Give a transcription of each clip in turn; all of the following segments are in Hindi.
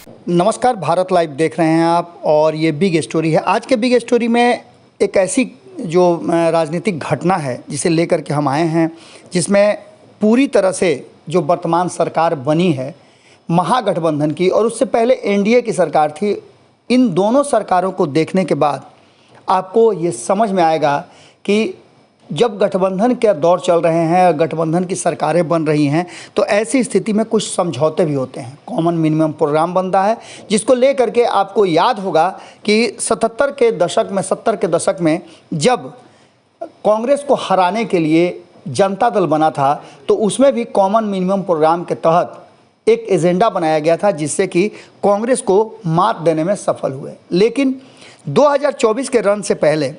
नमस्कार, भारत लाइव देख रहे हैं आप और ये बिग स्टोरी है। आज के बिग स्टोरी में एक ऐसी जो राजनीतिक घटना है जिसे लेकर के हम आए हैं, जिसमें पूरी तरह से जो वर्तमान सरकार बनी है महागठबंधन की और उससे पहले एनडीए की सरकार थी, इन दोनों सरकारों को देखने के बाद आपको ये समझ में आएगा कि जब गठबंधन के दौर चल रहे हैं, गठबंधन की सरकारें बन रही हैं, तो ऐसी स्थिति में कुछ समझौते भी होते हैं। कॉमन मिनिमम प्रोग्राम बनता है, जिसको लेकर के आपको याद होगा कि 70 के दशक में जब कांग्रेस को हराने के लिए जनता दल बना था, तो उसमें भी कॉमन मिनिमम प्रोग्राम के तहत एक एजेंडा बनाया गया था जिससे कि कांग्रेस को मात देने में सफल हुए। लेकिन 2024 के रन से पहले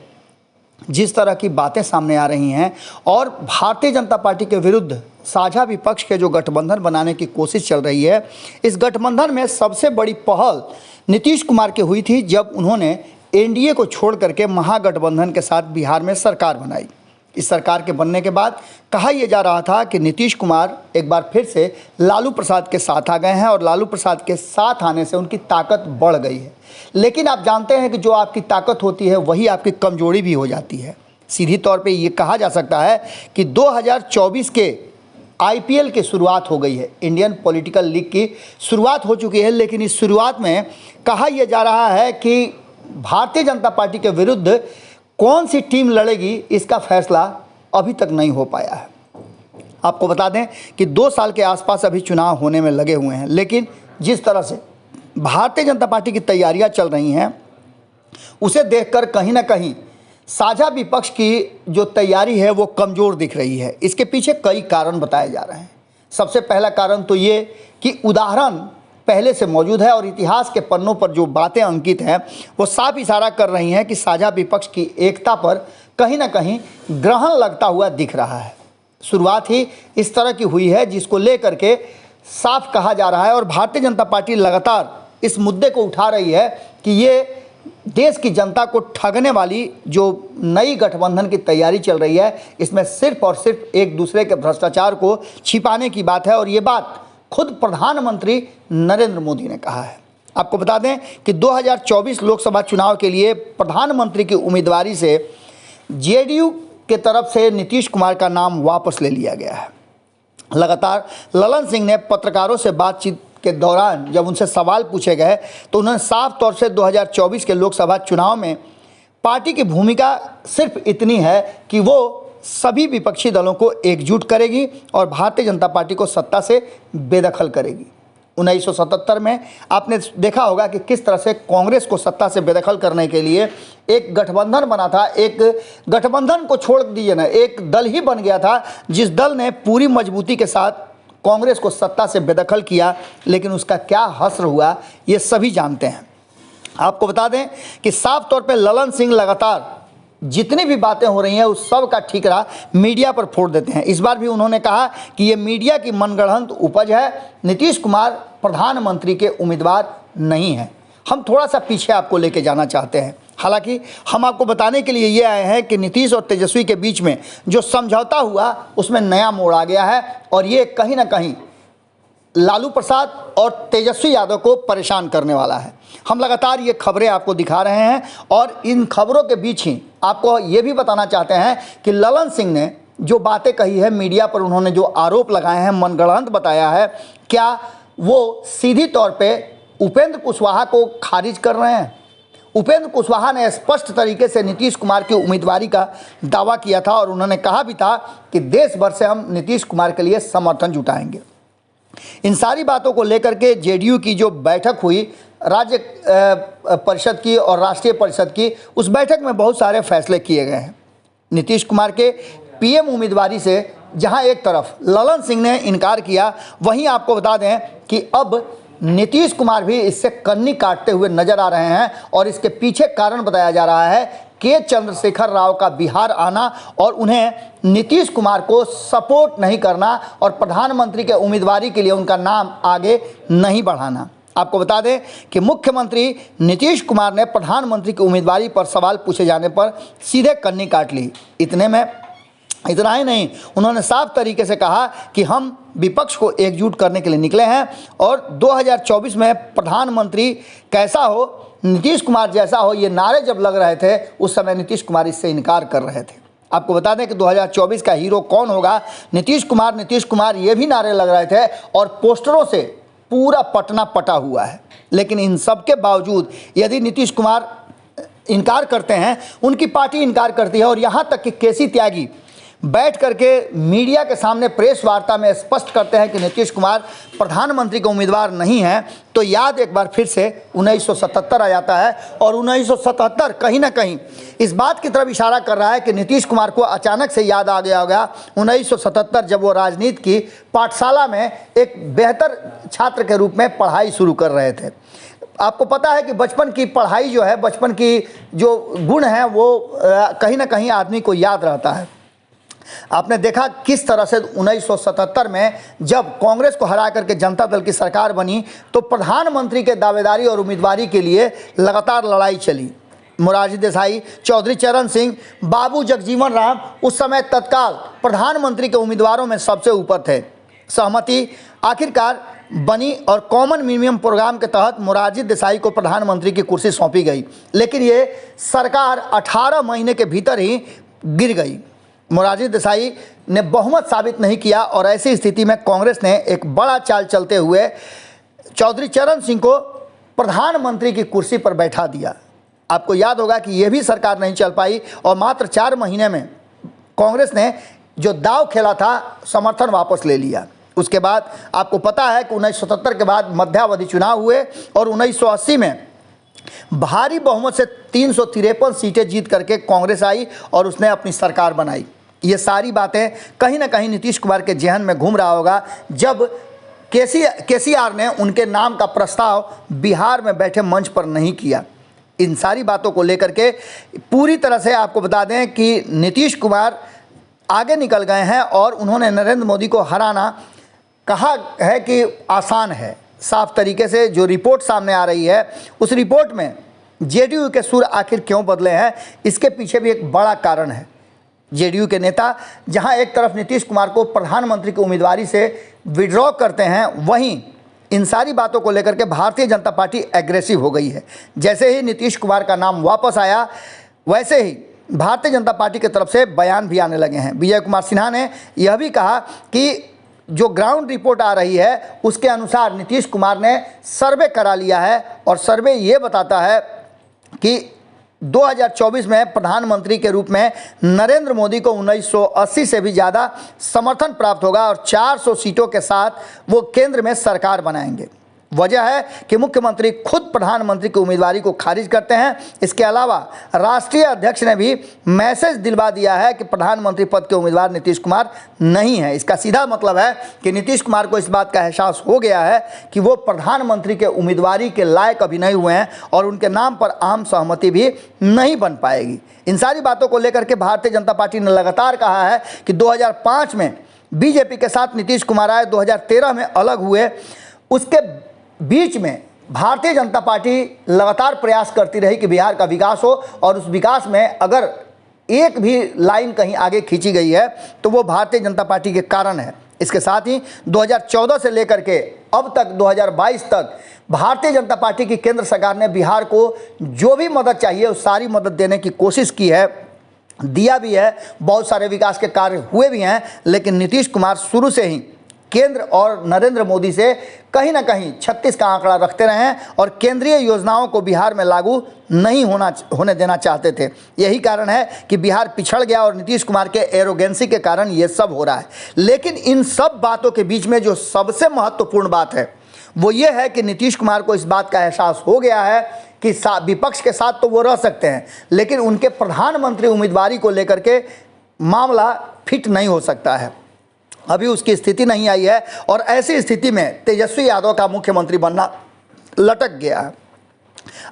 जिस तरह की बातें सामने आ रही हैं और भारतीय जनता पार्टी के विरुद्ध साझा विपक्ष के जो गठबंधन बनाने की कोशिश चल रही है, इस गठबंधन में सबसे बड़ी पहल नीतीश कुमार की हुई थी जब उन्होंने एनडीए को छोड़ करके महागठबंधन के साथ बिहार में सरकार बनाई। इस सरकार के बनने के बाद कहा यह जा रहा था कि नीतीश कुमार एक बार फिर से लालू प्रसाद के साथ आ गए हैं और लालू प्रसाद के साथ आने से उनकी ताकत बढ़ गई है। लेकिन आप जानते हैं कि जो आपकी ताकत होती है वही आपकी कमजोरी भी हो जाती है। सीधी तौर पे ये कहा जा सकता है कि 2024 के आईपीएल की शुरुआत हो गई है, इंडियन पॉलिटिकल लीग की शुरुआत हो चुकी है। लेकिन इस शुरुआत में कहा यह जा रहा है कि भारतीय जनता पार्टी के विरुद्ध कौन सी टीम लड़ेगी, इसका फैसला अभी तक नहीं हो पाया है। आपको बता दें कि 2 साल के आसपास अभी चुनाव होने में लगे हुए हैं, लेकिन जिस तरह से भारतीय जनता पार्टी की तैयारियां चल रही हैं, उसे देखकर कहीं ना कहीं साझा विपक्ष की जो तैयारी है वो कमज़ोर दिख रही है। इसके पीछे कई कारण बताए जा रहे हैं। सबसे पहला कारण तो ये कि उदाहरण पहले से मौजूद है और इतिहास के पन्नों पर जो बातें अंकित हैं वो साफ इशारा कर रही हैं कि साझा विपक्ष की एकता पर कहीं ना कहीं ग्रहण लगता हुआ दिख रहा है। शुरुआत ही इस तरह की हुई है जिसको लेकर के साफ कहा जा रहा है और भारतीय जनता पार्टी लगातार इस मुद्दे को उठा रही है कि ये देश की जनता को ठगने वाली जो नई गठबंधन की तैयारी चल रही है, इसमें सिर्फ और सिर्फ एक दूसरे के भ्रष्टाचार को छिपाने की बात है। और ये बात खुद प्रधानमंत्री नरेंद्र मोदी ने कहा है। आपको बता दें कि 2024 लोकसभा चुनाव के लिए प्रधानमंत्री की उम्मीदवारी से जेडीयू के तरफ से नीतीश कुमार का नाम वापस ले लिया गया है। लगातार ललन सिंह ने पत्रकारों से बातचीत के दौरान जब उनसे सवाल पूछे गए तो उन्होंने साफ तौर से 2024 के लोकसभा चुनाव में पार्टी की भूमिका सिर्फ इतनी है कि वो सभी विपक्षी दलों को एकजुट करेगी और भारतीय जनता पार्टी को सत्ता से बेदखल करेगी। 1977 में आपने देखा होगा कि किस तरह से कांग्रेस को सत्ता से बेदखल करने के लिए एक गठबंधन बना था। एक गठबंधन को छोड़ दीजिए ना, एक दल ही बन गया था जिस दल ने पूरी मजबूती के साथ कांग्रेस को सत्ता से बेदखल किया। लेकिन उसका क्या हश्र हुआ ये सभी जानते हैं। आपको बता दें कि साफ तौर पे ललन सिंह लगातार जितनी भी बातें हो रही हैं उस सब का ठीकरा मीडिया पर फोड़ देते हैं। इस बार भी उन्होंने कहा कि ये मीडिया की मनगढ़ंत उपज है, नीतीश कुमार प्रधानमंत्री के उम्मीदवार नहीं हैं। हम थोड़ा सा पीछे आपको लेके जाना चाहते हैं। हालांकि हम आपको बताने के लिए ये आए हैं कि नीतीश और तेजस्वी के बीच में जो समझौता हुआ उसमें नया मोड़ आ गया है और ये कहीं ना कहीं लालू प्रसाद और तेजस्वी यादव को परेशान करने वाला है। हम लगातार ये खबरें आपको दिखा रहे हैं और इन खबरों के बीच ही आपको ये भी बताना चाहते हैं कि ललन सिंह ने जो बातें कही है, मीडिया पर उन्होंने जो आरोप लगाए हैं, मनगढ़ंत बताया है, क्या वो सीधी तौर पे उपेंद्र कुशवाहा को खारिज कर रहे हैं? उपेंद्र कुशवाहा ने स्पष्ट तरीके से नीतीश कुमार की उम्मीदवारी का दावा किया था और उन्होंने कहा भी था कि देश भर से हम नीतीश कुमार के लिए समर्थन जुटाएंगे। इन सारी बातों को लेकर के जेडीयू की जो बैठक हुई राज्य परिषद की और राष्ट्रीय परिषद की, उस बैठक में बहुत सारे फैसले किए गए हैं। नीतीश कुमार के पीएम उम्मीदवारी से जहां एक तरफ ललन सिंह ने इनकार किया, वहीं आपको बता दें कि अब नीतीश कुमार भी इससे कन्नी काटते हुए नजर आ रहे हैं और इसके पीछे कारण बताया जा रहा है के चंद्रशेखर राव का बिहार आना और उन्हें नीतीश कुमार को सपोर्ट नहीं करना और प्रधानमंत्री के उम्मीदवारी के लिए उनका नाम आगे नहीं बढ़ाना। आपको बता दें कि मुख्यमंत्री नीतीश कुमार ने प्रधानमंत्री की उम्मीदवारी पर सवाल पूछे जाने पर सीधे कन्नी काट ली। इतने में इतना ही नहीं, उन्होंने साफ तरीके से कहा कि हम विपक्ष को एकजुट करने के लिए निकले हैं और 2024 में प्रधानमंत्री कैसा हो, नीतीश कुमार जैसा हो, ये नारे जब लग रहे थे उस समय नीतीश कुमार इससे इनकार कर रहे थे। आपको बता दें कि 2024 का हीरो कौन होगा, नीतीश कुमार ये भी नारे लग रहे थे और पोस्टरों से पूरा पटना पटा हुआ है। लेकिन इन सब के बावजूद यदि नीतीश कुमार इनकार करते हैं, उनकी पार्टी इनकार करती है और यहाँ तक कि केसी त्यागी बैठ करके मीडिया के सामने प्रेस वार्ता में स्पष्ट करते हैं कि नीतीश कुमार प्रधानमंत्री के उम्मीदवार नहीं हैं, तो याद एक बार फिर से 1977 आ जाता है। और 1977 कहीं ना कहीं इस बात की तरफ इशारा कर रहा है कि नीतीश कुमार को अचानक से याद आ गया होगा 1977, जब वो राजनीति की पाठशाला में एक बेहतर छात्र के रूप में पढ़ाई शुरू कर रहे थे। आपको पता है कि बचपन की पढ़ाई जो है, बचपन की जो गुण हैं वो कहीं ना कहीं आदमी को याद रहता है। आपने देखा किस तरह से 1977 में जब कांग्रेस को हरा करके जनता दल की सरकार बनी तो प्रधानमंत्री के दावेदारी और उम्मीदवारी के लिए लगातार लड़ाई चली। मोरारजी देसाई, चौधरी चरण सिंह, बाबू जगजीवन राम उस समय तत्काल प्रधानमंत्री के उम्मीदवारों में सबसे ऊपर थे। सहमति आखिरकार बनी और कॉमन मिनिमम प्रोग्राम के तहत मोरारजी देसाई को प्रधानमंत्री की कुर्सी सौंपी गई, लेकिन ये सरकार 18 महीने के भीतर ही गिर गई। मोरारजी देसाई ने बहुमत साबित नहीं किया और ऐसी स्थिति में कांग्रेस ने एक बड़ा चाल चलते हुए चौधरी चरण सिंह को प्रधानमंत्री की कुर्सी पर बैठा दिया। आपको याद होगा कि यह भी सरकार नहीं चल पाई और मात्र 4 महीने में कांग्रेस ने जो दाव खेला था समर्थन वापस ले लिया। उसके बाद आपको पता है कि 1977 के बाद मध्यावधि चुनाव हुए और 1980 में भारी बहुमत से 353 सीटें जीत करके कांग्रेस आई और उसने अपनी सरकार बनाई। ये सारी बातें कहीं ना कहीं नीतीश कुमार के जहन में घूम रहा होगा जब केसीआर ने उनके नाम का प्रस्ताव बिहार में बैठे मंच पर नहीं किया। इन सारी बातों को लेकर के पूरी तरह से आपको बता दें कि नीतीश कुमार आगे निकल गए हैं और उन्होंने नरेंद्र मोदी को हराना कहा है कि आसान है। साफ तरीके से जो रिपोर्ट सामने आ रही है उस रिपोर्ट में जेडीयू के सुर आखिर क्यों बदले हैं, इसके पीछे भी एक बड़ा कारण है। जेडीयू के नेता जहां एक तरफ नीतीश कुमार को प्रधानमंत्री की उम्मीदवारी से विड्रॉ करते हैं, वहीं इन सारी बातों को लेकर के भारतीय जनता पार्टी एग्रेसिव हो गई है। जैसे ही नीतीश कुमार का नाम वापस आया वैसे ही भारतीय जनता पार्टी की तरफ से बयान भी आने लगे हैं। विजय कुमार सिन्हा ने यह भी कहा कि जो ग्राउंड रिपोर्ट आ रही है उसके अनुसार नीतीश कुमार ने सर्वे करा लिया है और सर्वे ये बताता है कि 2024 में प्रधानमंत्री के रूप में नरेंद्र मोदी को 1980 से भी ज़्यादा समर्थन प्राप्त होगा और 400 सीटों के साथ वो केंद्र में सरकार बनाएंगे। वजह है कि मुख्यमंत्री खुद प्रधानमंत्री की उम्मीदवारी को खारिज करते हैं। इसके अलावा राष्ट्रीय अध्यक्ष ने भी मैसेज दिलवा दिया है कि प्रधानमंत्री पद के उम्मीदवार नीतीश कुमार नहीं है। इसका सीधा मतलब है कि नीतीश कुमार को इस बात का एहसास हो गया है कि वो प्रधानमंत्री के उम्मीदवारी के लायक अभी नहीं हुए हैं और उनके नाम पर आम सहमति भी नहीं बन पाएगी। इन सारी बातों को लेकर के भारतीय जनता पार्टी ने लगातार कहा है कि 2005 में बीजेपी के साथ नीतीश कुमार आए, 2013 में अलग हुए, उसके बीच में भारतीय जनता पार्टी लगातार प्रयास करती रही कि बिहार का विकास हो और उस विकास में अगर एक भी लाइन कहीं आगे खींची गई है तो वो भारतीय जनता पार्टी के कारण है। इसके साथ ही 2014 से लेकर के अब तक 2022 तक भारतीय जनता पार्टी की केंद्र सरकार ने बिहार को जो भी मदद चाहिए उस सारी मदद देने की कोशिश की है, दिया भी है। बहुत सारे विकास के कार्य हुए भी हैं, लेकिन नीतीश कुमार शुरू से ही केंद्र और नरेंद्र मोदी से कहीं ना कहीं 36 का आंकड़ा रखते रहे हैं और केंद्रीय योजनाओं को बिहार में लागू नहीं होने देना चाहते थे। यही कारण है कि बिहार पिछड़ गया और नीतीश कुमार के एरोगेंसी के कारण ये सब हो रहा है। लेकिन इन सब बातों के बीच में जो सबसे महत्वपूर्ण बात है वो ये है कि नीतीश कुमार को इस बात का एहसास हो गया है कि विपक्ष के साथ तो वो रह सकते हैं, लेकिन उनके प्रधानमंत्री उम्मीदवारी को लेकर के मामला फिट नहीं हो सकता है। अभी उसकी स्थिति नहीं आई है और ऐसी स्थिति में तेजस्वी यादव का मुख्यमंत्री बनना लटक गया है।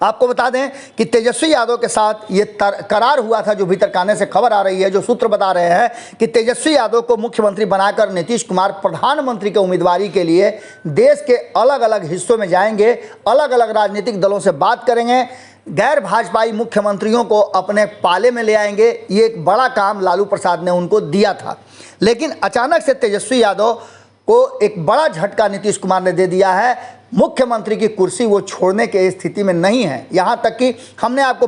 आपको बता दें कि तेजस्वी यादव के साथ ये करार हुआ था, जो भीतरखाने से खबर आ रही है, जो सूत्र बता रहे हैं कि तेजस्वी यादव को मुख्यमंत्री बनाकर नीतीश कुमार प्रधानमंत्री के उम्मीदवारी के लिए देश के अलग अलग हिस्सों में जाएंगे, अलग अलग राजनीतिक दलों से बात करेंगे, गैर भाजपाई मुख्यमंत्रियों को अपने पाले में ले आएंगे। ये एक बड़ा काम लालू प्रसाद ने उनको दिया था, लेकिन अचानक से तेजस्वी यादव को एक बड़ा झटका नीतीश कुमार ने दे दिया है। मुख्यमंत्री की कुर्सी वो छोड़ने की स्थिति में नहीं है। यहाँ तक कि हमने आपको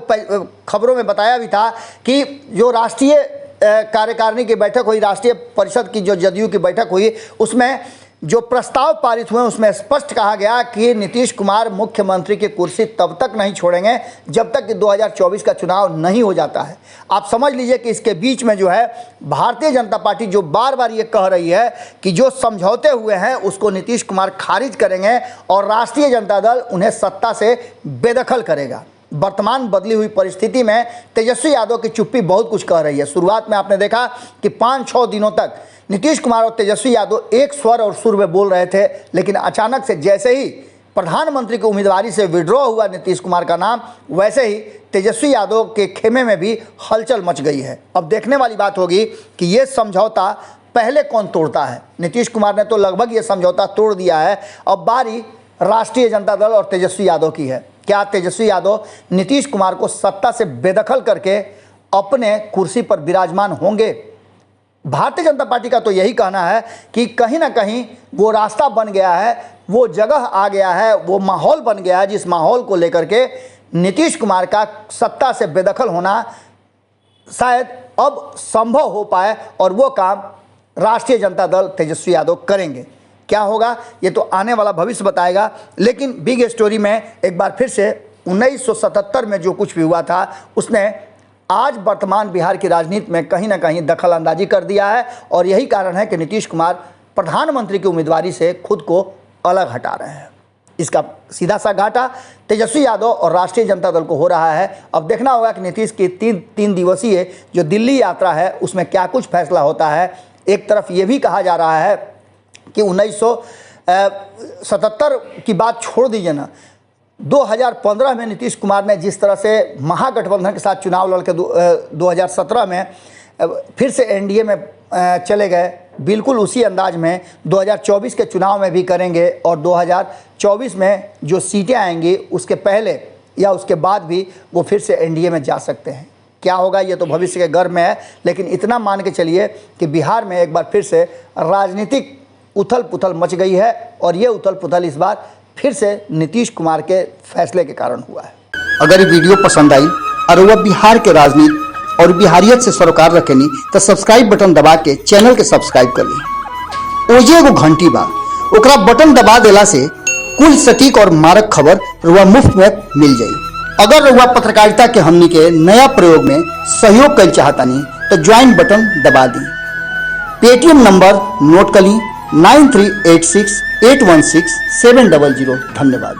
खबरों में बताया भी था कि जो राष्ट्रीय कार्यकारिणी की बैठक हुई, राष्ट्रीय परिषद की जो जदयू की बैठक हुई, उसमें जो प्रस्ताव पारित हुए उसमें स्पष्ट कहा गया कि नीतीश कुमार मुख्यमंत्री की कुर्सी तब तक नहीं छोड़ेंगे जब तक कि 2024 का चुनाव नहीं हो जाता है। आप समझ लीजिए कि इसके बीच में जो है भारतीय जनता पार्टी जो बार बार ये कह रही है कि जो समझौते हुए हैं उसको नीतीश कुमार खारिज करेंगे और राष्ट्रीय जनता दल उन्हें सत्ता से बेदखल करेगा। वर्तमान बदली हुई परिस्थिति में तेजस्वी यादव की चुप्पी बहुत कुछ कह रही है। शुरुआत में आपने देखा कि 5-6 दिनों तक नीतीश कुमार और तेजस्वी यादव एक स्वर और सुर में बोल रहे थे, लेकिन अचानक से जैसे ही प्रधानमंत्री की उम्मीदवारी से विड्रॉ हुआ नीतीश कुमार का नाम, वैसे ही तेजस्वी यादव के खेमे में भी हलचल मच गई है। अब देखने वाली बात होगी कि ये समझौता पहले कौन तोड़ता है। नीतीश कुमार ने तो लगभग ये समझौता तोड़ दिया है, अब बारी राष्ट्रीय जनता दल और तेजस्वी यादव की है। क्या तेजस्वी यादव नीतीश कुमार को सत्ता से बेदखल करके अपने कुर्सी पर विराजमान होंगे? भारतीय जनता पार्टी का तो यही कहना है कि कहीं ना कहीं वो रास्ता बन गया है, वो जगह आ गया है, वो माहौल बन गया है, जिस माहौल को लेकर के नीतीश कुमार का सत्ता से बेदखल होना शायद अब संभव हो पाए और वो काम राष्ट्रीय जनता दल तेजस्वी यादव करेंगे। क्या होगा ये तो आने वाला भविष्य बताएगा। लेकिन बिग स्टोरी में एक बार फिर से 1977 में जो कुछ भी हुआ था उसने आज वर्तमान बिहार की राजनीति में कहीं ना कहीं दखल अंदाजी कर दिया है और यही कारण है कि नीतीश कुमार प्रधानमंत्री की उम्मीदवारी से खुद को अलग हटा रहे हैं। इसका सीधा सा घाटा तेजस्वी यादव और राष्ट्रीय जनता दल को हो रहा है। अब देखना होगा कि नीतीश की तीन दिवसीय जो दिल्ली यात्रा है उसमें क्या कुछ फैसला होता है। एक तरफ ये भी कहा जा रहा है कि 1977 की बात छोड़ दीजिए ना, 2015 में नीतीश कुमार ने जिस तरह से महागठबंधन के साथ चुनाव लड़के 2017 में फिर से एनडीए में चले गए, बिल्कुल उसी अंदाज में 2024 के चुनाव में भी करेंगे और 2024 में जो सीटें आएंगी उसके पहले या उसके बाद भी वो फिर से एनडीए में जा सकते हैं। क्या होगा ये तो भविष्य के गर्भ में है, लेकिन इतना मान के चलिए कि बिहार में एक बार फिर से राजनीतिक उथल पुथल मच गई है और ये उथल पुथल इस बार फिर से नीतीश कुमार के फैसले के कारण हुआ है। अगर ये वीडियो पसंद आई और वह बिहार के राजनीति और बिहारियत से सरोकार रखेनी तो सब्सक्राइब बटन दबा के चैनल के सब्सक्राइब कर ली। ओजे एगो घंटी बा, ओकरा बटन दबा देला से कुल सटीक और मारक खबर रुआ मुफ्त में मिल जाई। अगर रुआ पत्रकारिता के हमनी के नया प्रयोग में सहयोग कर चाहतानी तो ज्वाइन बटन दबा दी। पेटीएम नंबर नोट कर ली 9386816700। धन्यवाद।